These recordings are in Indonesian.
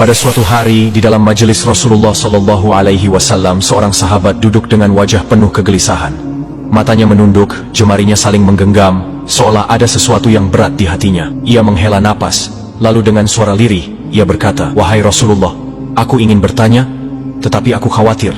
Pada suatu hari di dalam majelis Rasulullah Shallallahu Alaihi Wasallam, seorang sahabat duduk dengan wajah penuh kegelisahan. Matanya menunduk, jemarinya saling menggenggam, seolah ada sesuatu yang berat di hatinya. Ia menghela napas, lalu dengan suara lirih, ia berkata, "Wahai Rasulullah, aku ingin bertanya, tetapi aku khawatir.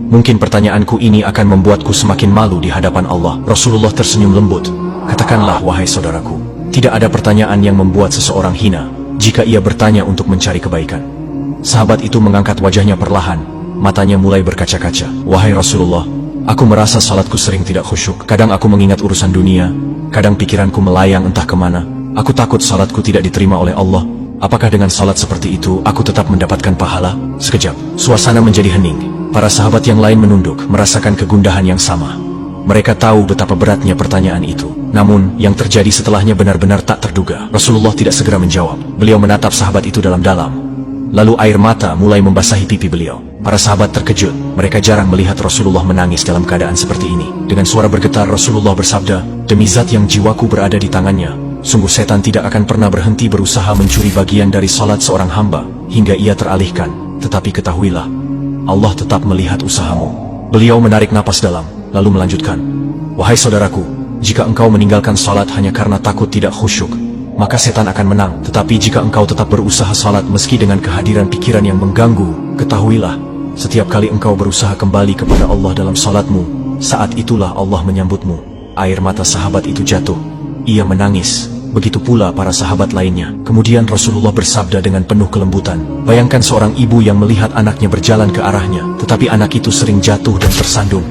Mungkin pertanyaanku ini akan membuatku semakin malu di hadapan Allah." Rasulullah tersenyum lembut. "Katakanlah, wahai saudaraku, tidak ada pertanyaan yang membuat seseorang hina jika ia bertanya untuk mencari kebaikan." Sahabat itu mengangkat wajahnya perlahan, matanya mulai berkaca-kaca. "Wahai Rasulullah, aku merasa salatku sering tidak khusyuk. Kadang aku mengingat urusan dunia, kadang pikiranku melayang entah kemana. Aku takut salatku tidak diterima oleh Allah. Apakah dengan salat seperti itu aku tetap mendapatkan pahala?" Sekejap, suasana menjadi hening. Para sahabat yang lain menunduk, merasakan kegundahan yang sama. Mereka tahu betapa beratnya pertanyaan itu. Namun, yang terjadi setelahnya benar-benar tak terduga. Rasulullah tidak segera menjawab. Beliau menatap sahabat itu dalam-dalam. Lalu air mata mulai membasahi pipi beliau. Para sahabat terkejut. Mereka jarang melihat Rasulullah menangis dalam keadaan seperti ini. Dengan suara bergetar, Rasulullah bersabda, "Demi zat yang jiwaku berada di tangannya, sungguh setan tidak akan pernah berhenti berusaha mencuri bagian dari salat seorang hamba hingga ia teralihkan. Tetapi ketahuilah, Allah tetap melihat usahamu." Beliau menarik napas dalam, lalu melanjutkan, "Wahai saudaraku, jika engkau meninggalkan salat hanya karena takut tidak khusyuk, maka setan akan menang. Tetapi jika engkau tetap berusaha salat meski dengan kehadiran pikiran yang mengganggu, ketahuilah, setiap kali engkau berusaha kembali kepada Allah dalam salatmu, saat itulah Allah menyambutmu." Air mata sahabat itu jatuh. Ia menangis. Begitu pula para sahabat lainnya. Kemudian Rasulullah bersabda dengan penuh kelembutan, "Bayangkan seorang ibu yang melihat anaknya berjalan ke arahnya, tetapi anak itu sering jatuh dan tersandung.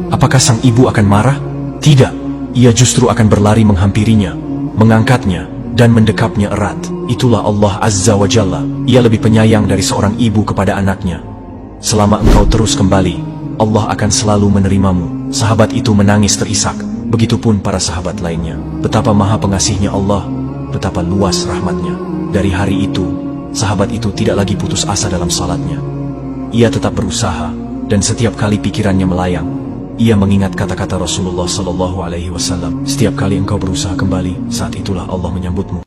Apakah sang ibu akan marah? Tidak. Ia justru akan berlari menghampirinya, mengangkatnya, dan mendekapnya erat. Itulah Allah Azza wa Jalla. Ia lebih penyayang dari seorang ibu kepada anaknya. Selama engkau terus kembali, Allah akan selalu menerimamu." Sahabat itu menangis terisak. Begitupun para sahabat lainnya. Betapa maha pengasihnya Allah, betapa luas rahmatnya. Dari hari itu, sahabat itu tidak lagi putus asa dalam salatnya. Ia tetap berusaha, dan setiap kali pikirannya melayang, ia mengingat kata-kata Rasulullah Sallallahu Alaihi Wasallam, "Setiap kali engkau berusaha kembali, saat itulah Allah menyambutmu."